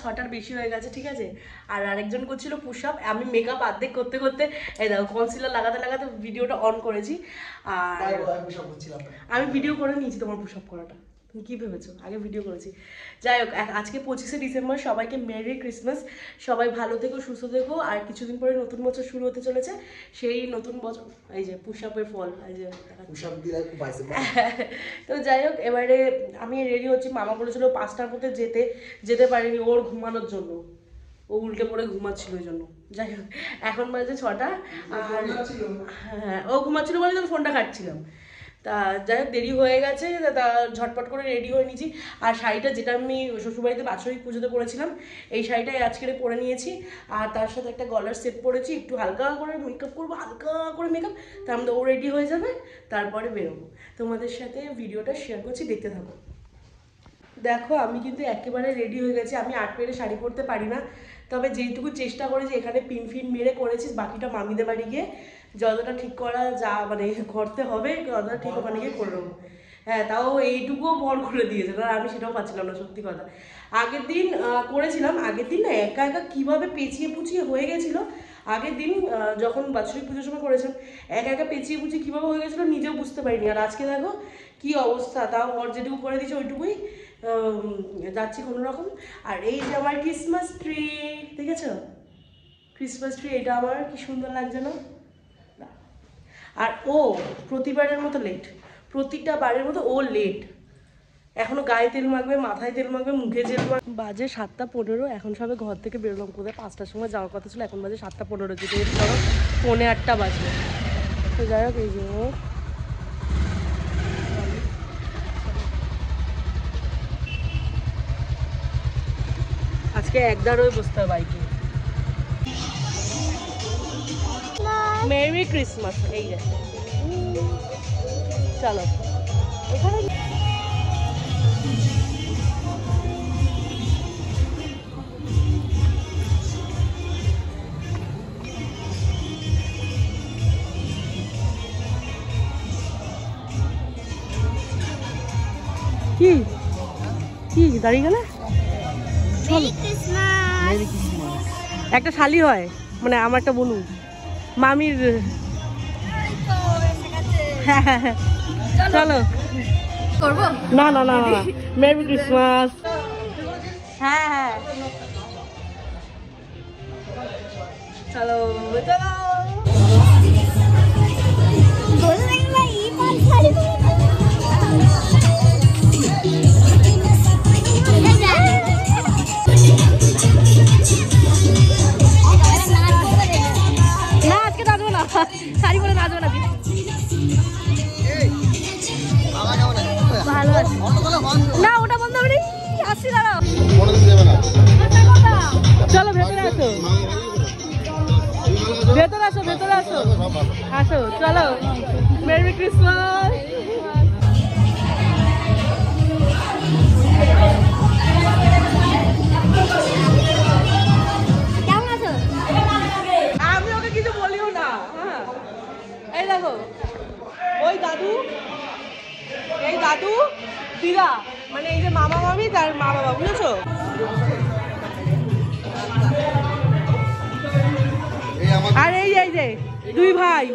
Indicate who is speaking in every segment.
Speaker 1: ছটার বেশি হয়ে গেছে, ঠিক আছে। আর আরেকজন করছিল পুশ আপ, আমি মেকআপ আর্ধেক করতে করতে এই দেখো কনসিলার লাগাতে লাগাতে ভিডিওটা অন করেছি। আর আমি ভিডিও করে নিয়েছি তোমার পুশ আপ করাটা, তুমি কী ভেবেছো, আগে ভিডিও করেছি। যাই হোক, আজকে 25শে ডিসেম্বর, সবাইকে মেরি ক্রিসমাস। সবাই ভালো থেকো, সুস্থ থেকো। আর কিছুদিন পরে নতুন বছর শুরু হতে চলেছে, সেই নতুন বছর এই যে পুশ আপের ফল, এই যে তো যাই হোক, এবারে আমি রেডি হচ্ছি। মামা বলেছিল 5টার মধ্যে যেতে পারিনি ওর ঘুমানোর জন্য, ও উল্টে পড়ে ঘুমাচ্ছিল ওই জন্য। যাই হোক, এখন বাজে 6টা। আর হ্যাঁ, ও ঘুমাচ্ছিল বলে তো ফোনটা কাটছিলাম। তা যাই হোক, দেরি হয়ে গেছে, তা ঝটপট করে রেডি হয়ে নিয়েছি। আর শাড়িটা যেটা আমি শ্বশুরবাড়িতে বাৎসরিক পুজোতে পরেছিলাম, এই শাড়িটাই আজকে পরে নিয়েছি। আর তার সাথে একটা গলার সেট পরেছি, একটু হালকা করে মেকআপ করবো, হালকা করে মেকআপ, তার মধ্যে ও রেডি হয়ে যাবে, তারপরে বেরোবো। তোমাদের সাথে ভিডিওটা শেয়ার করছি, দেখতে থাকো। দেখো, আমি কিন্তু একেবারে রেডি হয়ে গেছি। আমি 8 পেরে শাড়ি পরতে পারি না, তবে যেইটুকু চেষ্টা করেছি এখানে পিন ফিন মেরে করেছি, বাকিটা মামিদের বাড়ি গিয়ে যতটা ঠিক করা যা মানে করতে হবে ততটা ঠিক ওখানে গিয়ে করে নেবো। হ্যাঁ, তাও এইটুকুও বর করে দিয়েছে, কারণ আমি সেটাও পাচ্ছিলাম না, সত্যি কথা। আগের দিন করেছিলাম, আগের দিন না একা একা কীভাবে পেঁচিয়ে পুচিয়ে হয়ে গেছিলো। আগের দিন যখন বাৎসরিক পুজোর সময় করেছিলাম, একা একা পেঁচিয়ে পুচিয়ে কীভাবে হয়ে গেছিলো নিজেও বুঝতে পারিনি। আর আজকে দেখো কী অবস্থা, তাও ওর যেটুকু করে দিয়েছে ওইটুকুই যাচ্ছি কোনো রকম। আর এই যে আমার ক্রিসমাস ট্রি, দেখেছো ক্রিসমাস ট্রি, এটা আমার কি সুন্দর লাগছে না? আর ও প্রতিবারের মতো লেট, প্রতিটা বারের মতো ও লেট। এখনো গায়ে তেল মাখবে, মাথায় তেল মাখবে, মুখে তেল মাখবে। বাজে 7টা 15, এখন সবে ঘর থেকে বেরোলাম। কোথায় 5টার সময় যাওয়ার কথা ছিল, এখন বাজে 7টা 15, যেতে যেতে ধরো 7:45 বাজবে। তো যাই হোক, এই যে আজকে একদারই বসতে হবে বাইকে। মেরি ক্রিসমাস, এই যে চলো এখানে। কি কি দাঁড়িয়ে গেলে? একটা শালি হয়, মানে আমার একটা বলু মামির। চলো করবো, না না না না, মেরি ক্রিসমাস। হ্যাঁ হ্যাঁ, চলো চলো। না আজকে নাচবো না, শাড়ি পরে নাচবো না। ভালো আছে না, ওটা বন্ধ হবে। আসছি, দাঁড়াও। চলো ভেতরে আসো, ভেতরে আসো, ভেতরে আসো, আসো চলো। Merry Christmas. কেমন আছো? আমি ওকে কিছু বলিও না। হ্যাঁ, এই দেখো ওই দাদু, এই দাদু দিদা, মানে এই যে মামা মামি তার মা বাবা, বুঝেছো? আর এই যে দুই ভাই,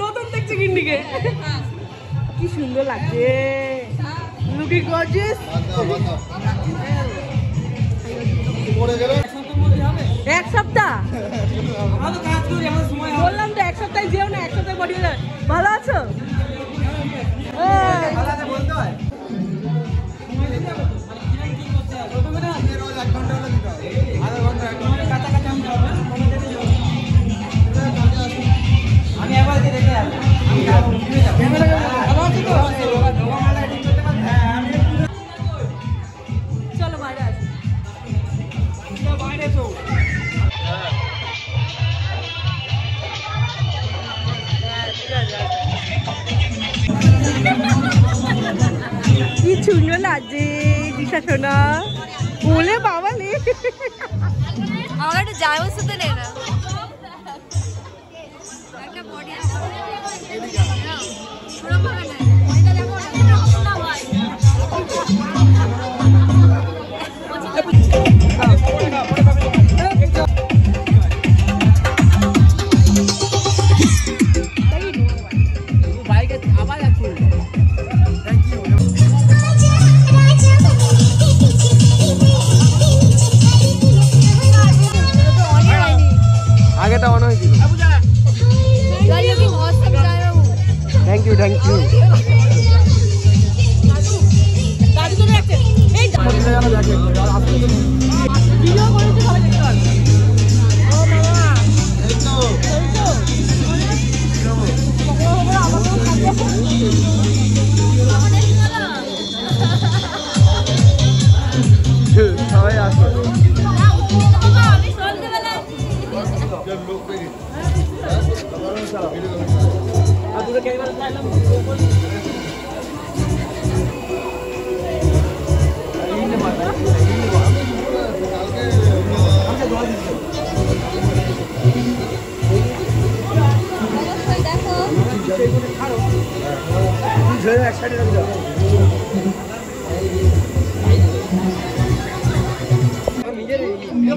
Speaker 1: নতুন দেখছি গিন্ডিকে, কি সুন্দর লাগছে, লুকিং গর্জিয়াস। এক সপ্তাহ বললাম তো, এক সপ্তাহে যেও না, এক সপ্তাহে পাঠিয়ে দেয়। ভালো আছো? চলো বাইরে আসি, বাইরে তো কি সুন্দর লাগছে দিশা সোনা, বলে বাবা লে আমার একটা যায় বসতে নেই না। একটা বডি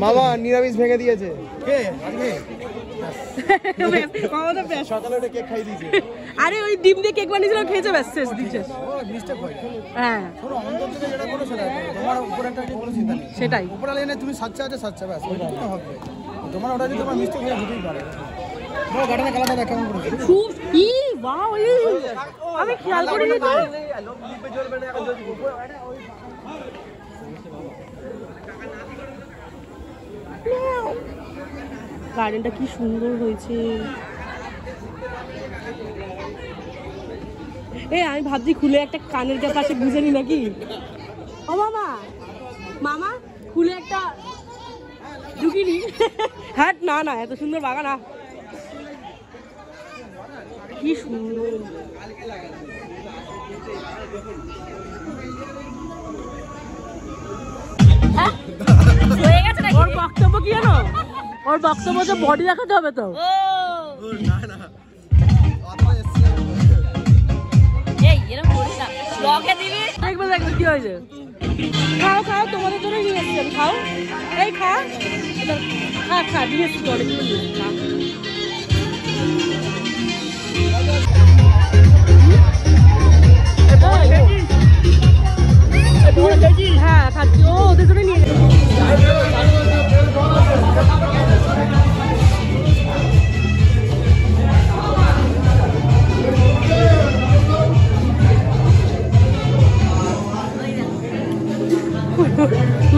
Speaker 2: মামা নিরামিষ ভেঙে দিয়েছে সকালে ওটা কেক খাই দিয়েছে।
Speaker 1: আরে ওই ডিম দিয়ে কেক বানিয়েছিল খেয়েছে ব্যাস শেষ দিচ্ছে। হ্যাঁ সেটাই
Speaker 2: তুমি সাচ্চা আছে সাচ্চা ব্যাস হবে তোমার ওটা যদি তোমার মিস্টেক হয়ে হতেই পারে। গাড়িটা কালারটা দেখ কেমন করেছে
Speaker 1: খুব ই বাহ আমি খেয়াল করিনি তো। গার্ডেনটা কি সুন্দর হয়েছে। এই আমি ভাবছি খুলে একটা কানের পাশে গুঁজে নি নাকি। ও মামা মামা খুলে একটা ঢুকিনি। হ্যাঁ না না এত সুন্দর বাগান না কি সুন্দর। ওর বক্তব্য কি জানো ওর বক্তব্য তো বডি দেখাতে হবে তো। দেখবে দেখবে কি হয়েছে। খাও খাও তোমাদের জন্য নিয়ে এসছি আমি খাও এই খা খা খা নিয়ে এসছি অনেকগুলো নিয়ে এসছি খা। হ্যাঁ খাচ্ছি ও ওদের জন্য নিয়ে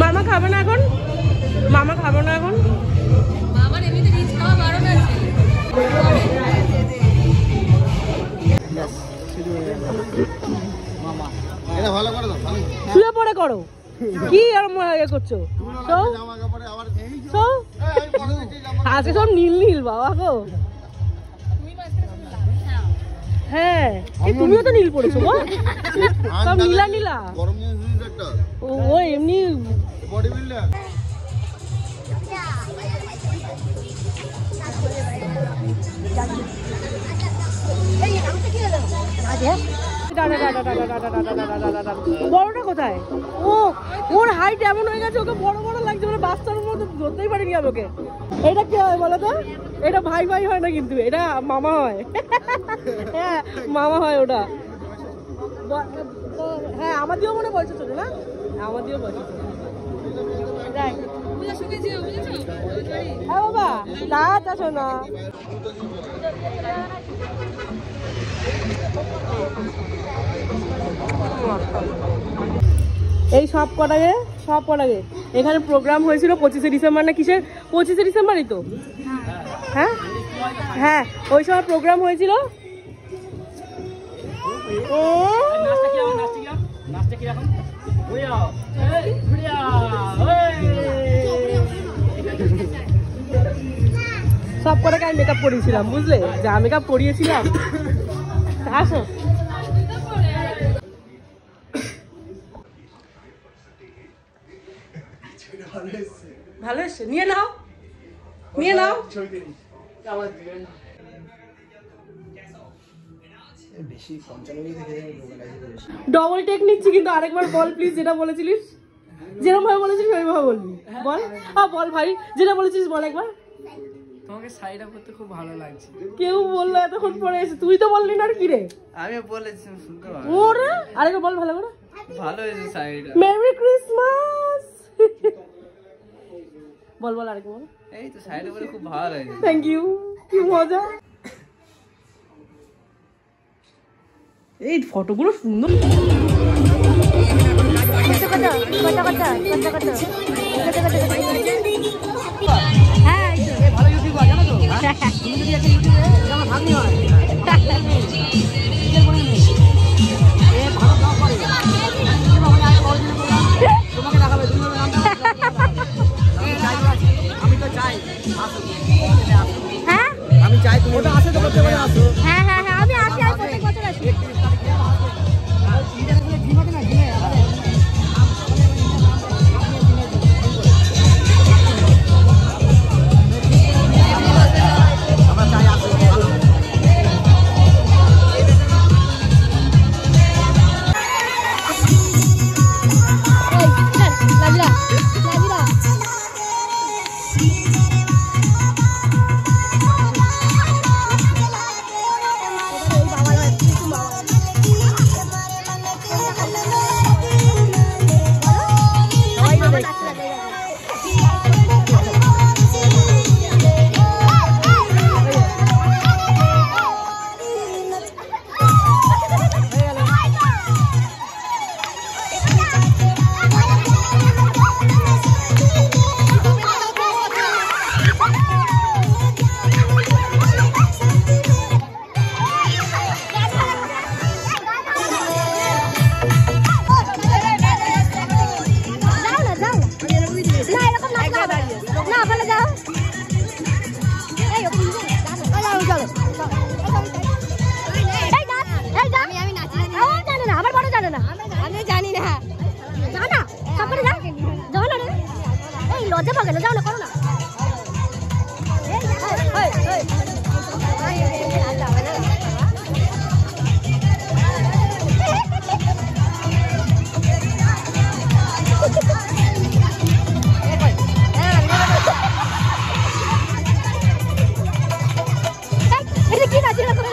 Speaker 1: মামা খাবে না এখন মামা খাবে না এখন
Speaker 3: আমার এমনিতে রিচ খাওয়া বারণ আছে।
Speaker 2: এটা ভালো করে দাও
Speaker 1: শুয়ে পড়ে করো কি আর ইয়ে করছো আজকে সব নীল নীল বাবা গো। হ্যাঁ তুমিও তো নীল পড়েছো গো সব নীলা নীলা ও এমনি
Speaker 2: বডি বিল্ডার।
Speaker 1: বড়টা কোথায় ও ওর হাইট এমন হয়ে গেছে ওকে বড় বড় লাগছে মানে বাচ্চার মতো ধরতেই পারিনি আমাকে। এটা কি হয় বলো তো এটা ভাই ভাই হয় না কিন্তু এটা মামা হয়। হ্যাঁ মামা হয় ওটা। হ্যাঁ আমাদেরও মনে বলছে ছোট না আমাদেরও বলছে হ্যাঁ বাবা না চাচ্ছ না। এই সব কটাকে এখানে প্রোগ্রাম হয়েছিল 25শে ডিসেম্বর না কিসের 25শে ডিসেম্বরই তো। হ্যাঁ হ্যাঁ ওই সময় প্রোগ্রাম হয়েছিল। সব কটাকে আমি মেকআপ করিয়েছিলাম বুঝলে যা মেকআপ করিয়েছিলাম। আসো ভালো এসছে নিয়ে নাও ডবল টেক নিচ্ছি কিন্তু আরেকবার বল প্লিজ যেটা বলেছিলিস যেরকম ভাবে বলেছিলিস ওইভাবে বলবি বল বল ভাই যেটা বলেছিস বল একবার।
Speaker 4: তোমাকে শাড়িটা পরতে খুব ভালো লাগছে।
Speaker 1: কেউ বললো এতক্ষণ পরে এসে তুই তো বললি না কি রে।
Speaker 4: আমি বলেছি শুনতে পারো
Speaker 1: ওরে আরেকবার বল ভালো করে
Speaker 4: ভালো হয়েছে শাড়িটা।
Speaker 1: মেরি ক্রিসমাস বল বল আরেকবার বল।
Speaker 4: এই তো শাড়িটা পরে খুব ভালো লাগছে।
Speaker 1: থ্যাংক ইউ কি মজা। এই ফটোগুলো সুন্দর। হ্যাঁ ভালো ইউটিউবার জানো তো তুমি যদি একটা ইউটিউবে আমার ভাগ্নি হয় তোমাকে দেখাবে আমি তো চাই
Speaker 3: লজ্জা পাবে না, যাও না, করো না। কি নাচে না তুমি?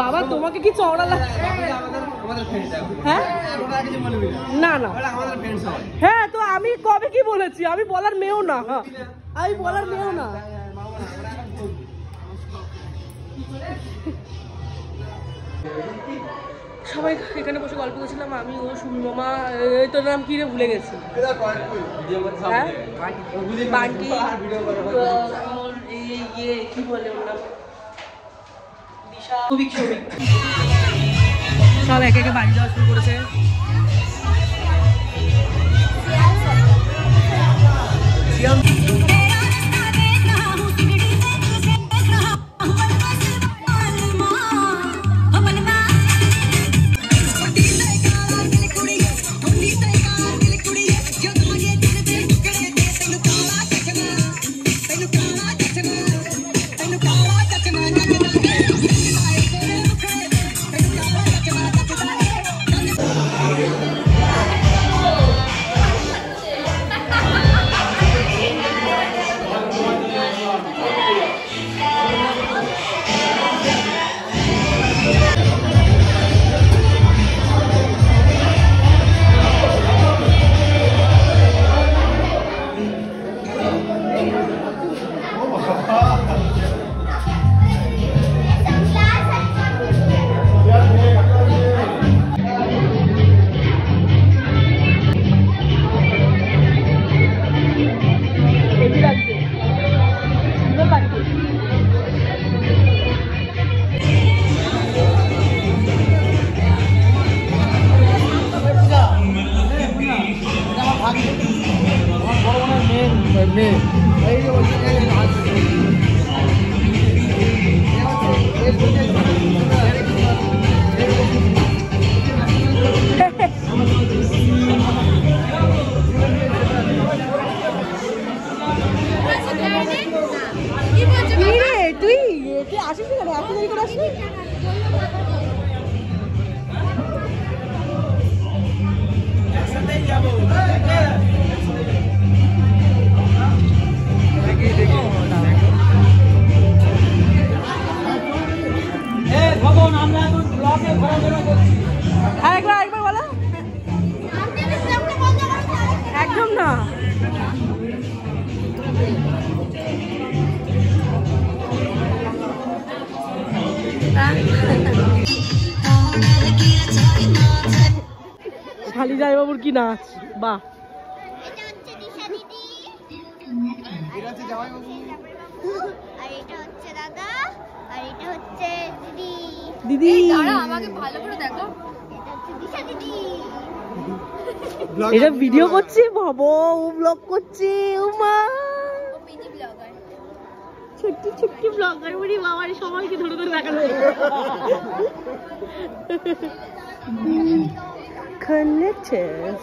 Speaker 1: বাবা তোমাকে কি চওড়া লাগছে? হ্যাঁ না না হ্যাঁ, তো আমি কবে কি বলেছি? আমি বলার মেয়েও না, হ্যাঁ আমি বলার মেয়েও না। সবাই এখানে বসে গল্প করছিলাম, আমি ও সুমি মামা, এই তোর নাম কি রে ভুলে গেছি, হ্যাঁ বান্টি, ইয়ে কি বলে ওর নাম, দিশা, সব একে একে বাড়ি যাওয়া শুরু করেছে। শালি জামাইবাবুর কি নাচ, বাহ।
Speaker 3: এটা হচ্ছে দিশা দিদি,
Speaker 2: এটা হচ্ছে জামাইবাবু।
Speaker 3: আর এটা হচ্ছে দাদা, আর এটা হচ্ছে দিদি।
Speaker 1: দিদি
Speaker 3: আমাকে ভালো করে দেখো, এটা হচ্ছে দিশা দিদি।
Speaker 1: এটা ভিডিও করছি, ভাবো ও ব্লগ করছে, ও মা
Speaker 3: ও মিনি ব্লগার।
Speaker 1: ছোট্ট ছোট্ট ব্লগার, বলি বাবার সবাইকে ধরে ধরে দেখানো। Connected.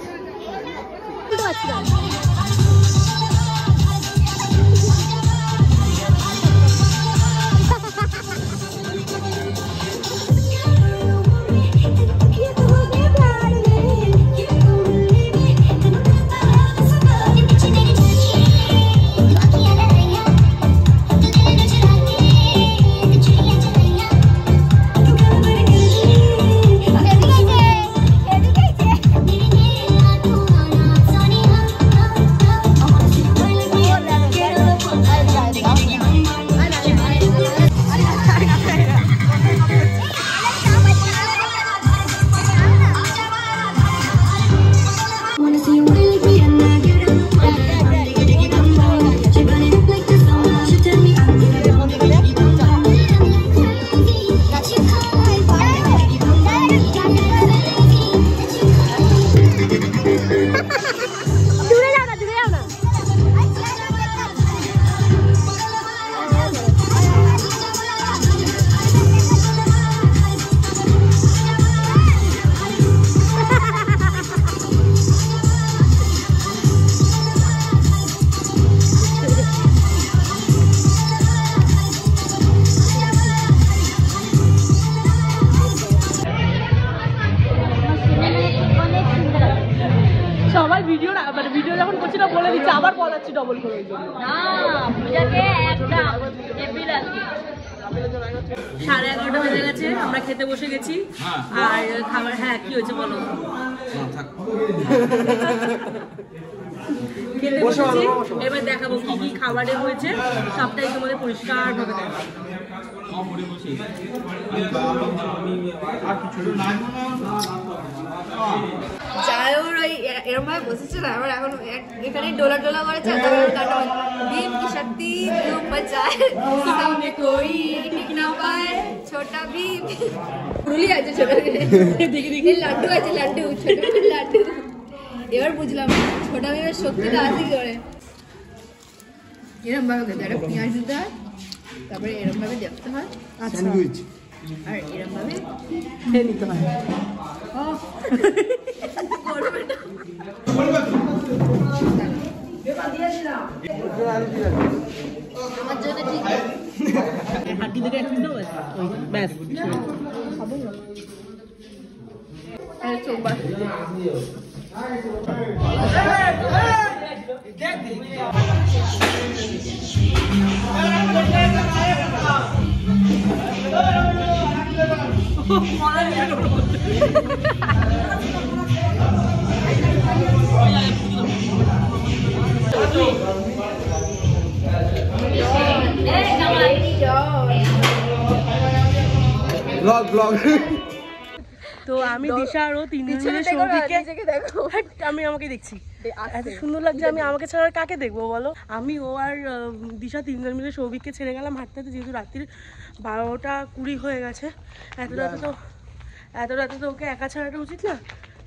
Speaker 1: সবাই ভিডিও মানে ভিডিও যখন করছি না বলে দিচ্ছে, আবার বলাচ্ছি ডবল করে।
Speaker 3: না, পূজাকে একটা এপ্রিল আছে।
Speaker 1: 11:30 বেজে গেছে, আমরা খেতে বসে গেছি। আর খাবার, হ্যাঁ কি হয়েছে বলো? খেতে বসেছি, এবার দেখাবো কি কি খাবারে হয়েছে, সবটাই তোমাদের পরিষ্কার ভাবে দেখাবো।
Speaker 5: জায়র ওই এরম ভাবে বসেছে না, আমার এখন এখানে ডোলা ডোলা করেছে, ভীম কি শক্তি ধূপ বাজায় সামনে কই ঠিক না পায় ছোটা ভীম। পুরুলি আছে ছোট, দেখি দেখি লাড্ডু আছে, লাড্ডু ছোট লাড্ডু। এবার বুঝলাম ছোটা ভীমের শক্তিটা আছে কি করে। এরম ভাবে খেতে হয়, পেঁয়াজ দিতে হয়, তারপরে এরম ভাবে দেখতে হয়,
Speaker 2: স্যান্ডউইচ।
Speaker 5: আর এরম ভাবে
Speaker 1: খেয়ে নিতে হয়।
Speaker 5: আমার জন্য ঠিক
Speaker 1: হাঁটি থেকে একটু দাও, ব্যাস।
Speaker 5: চোখ বাস।
Speaker 2: Blog blog.
Speaker 1: তো আমি দিশা আর ও তিনজন মিলে সৌভিককে, আমি আমাকে দেখছি, এত সুন্দর লাগছে, আমি আমাকে ছাড়া আর কাকে দেখবো বলো। আমি ও আর দিশা তিনজন মিলে সৌভিককে ছেড়ে গেলাম হাঁটতে হাঁটতে, যেহেতু রাত্রির 12:20 হয়ে গেছে। এত রাতে তো ওকে একা ছাড়াটা উচিত না।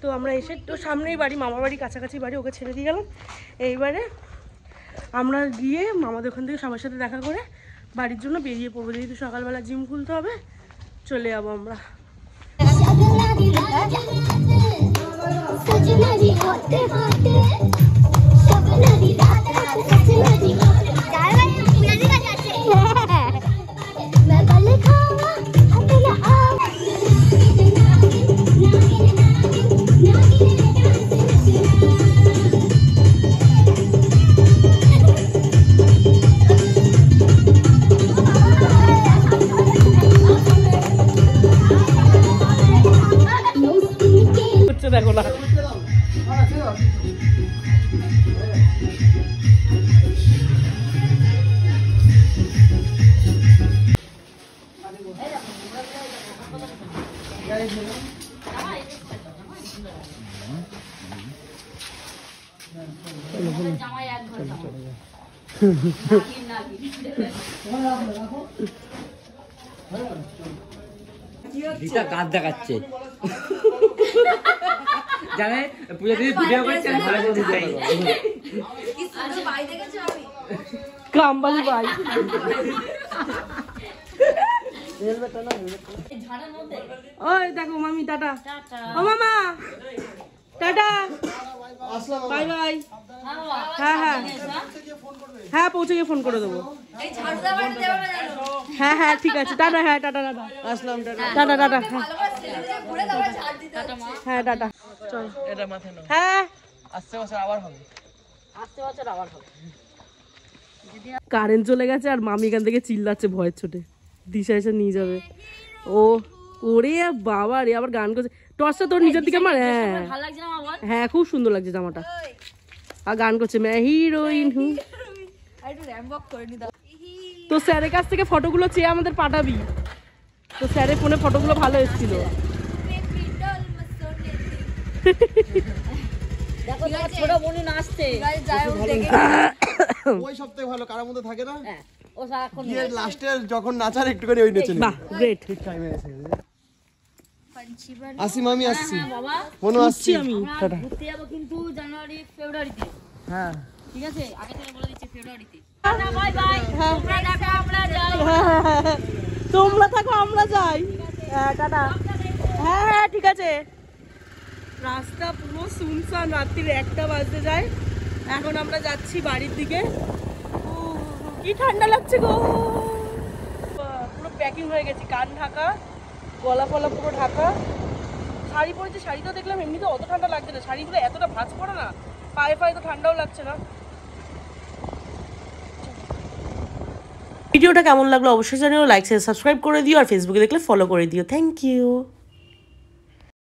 Speaker 1: তো আমরা এসে, তো সামনেই বাড়ি, মামার বাড়ি কাছাকাছি বাড়ি, ওকে ছেড়ে দিয়ে গেলাম। এইবারে আমরা গিয়ে মামাদের ওখান থেকে সবার সাথে দেখা করে বাড়ির জন্য বেরিয়ে পড়বো, যেহেতু সকালবেলা জিম খুলতে হবে, চলে যাবো আমরা। দেখো না,
Speaker 6: দিদা কাজ দেখাচ্ছে জানে পূজা দিদি ভিডিও করছে আমি ভালো করে দিতে পারবো
Speaker 5: কি সুন্দর ভাই দেখেছো আমি
Speaker 1: কামবালি ভাই ওই দেখো মামি টাটা ও মামা টাটা বাই বাই হ্যাঁ হ্যাঁ হ্যাঁ পৌঁছে গিয়ে ফোন করে দেবো
Speaker 5: এই ঝাড়ু দেওয়ার দেওয়া না জানো
Speaker 1: হ্যাঁ হ্যাঁ ঠিক আছে টাটা হ্যাঁ টাটা টাটা আসলাম টাটা টাটা টাটা
Speaker 5: ভালো করে ছেলেকে ঘুরে দেওয়া ঝাড় দিতে
Speaker 1: হ্যাঁ টাটা চল
Speaker 6: এটা মাথায় নাও
Speaker 1: হ্যাঁ
Speaker 6: আস্তে আস্তে আবার হবে
Speaker 1: কারেন্ট চলে গেছে আর মামি এখান থেকে চিল্লাচ্ছে ভয়ের ছোটে দিশা এসে নিয়ে যাবে ও ওরে বাবা রে আবার গান করছে টর্চটা তোর নিজের দিকে মার হ্যাঁ হ্যাঁ খুব সুন্দর লাগছে জামাটা আর গান করছে মে হিরোইন হু
Speaker 5: আর একটু র্যাম্প ওয়াক করে নি দাও
Speaker 1: তো স্যারের কাছ থেকে ফটোগুলো চেয়ে আমাদের পাঠাবি তো স্যারের ফোনে ফটোগুলো ভালো এসেছিল
Speaker 5: দেখো তোমার ছোট বোনই নাচছে যাই হোক দেখে
Speaker 2: ওই সবথেকে ভালো কারার মধ্যে থাকে না
Speaker 5: ও সারাক্ষণ
Speaker 2: গিয়ে লাস্টে যখন নাচার একটুখানি ওই নেচে
Speaker 1: বাহ গ্রেট
Speaker 2: ঠিক টাইমে এসে আসি মামি আসছি মনো আসছি
Speaker 1: আমি
Speaker 5: ঘুরতে যাবো কিন্তু জানুয়ারি ফেব্রুয়ারিতে
Speaker 2: হ্যাঁ
Speaker 5: ঠিক আছে আগে থেকে বলে দিচ্ছি ফেব্রুয়ারিতে বাই বাই তোমরা দেখো আমরা যাই
Speaker 1: তোমরা থাকো আমরা যাই হ্যাঁ টাটা হ্যাঁ হ্যাঁ ঠিক আছে রাস্তা পুরো শুনশান রাত্রির 1টা বাজতে যায় এখন আমরা যাচ্ছি বাড়ির দিকে কি ঠান্ডা লাগছে গো পুরো প্যাকিং হয়ে গেছি কান ঢাকা গলা ফলা পুরো ঢাকা শাড়ি পরেছি শাড়িটা দেখলাম এমনিতে অত ঠান্ডা লাগছে না শাড়িগুলো এতটা ভাঁজ পড়ে না পায়ে পায়ে তো ঠান্ডাও লাগছে না ভিডিওটা কেমন লাগলো অবশ্যই জানিও লাইক শেয়ার সাবস্ক্রাইব করে দিও আর ফেসবুকে দেখলে ফলো করে দিও থ্যাংক ইউ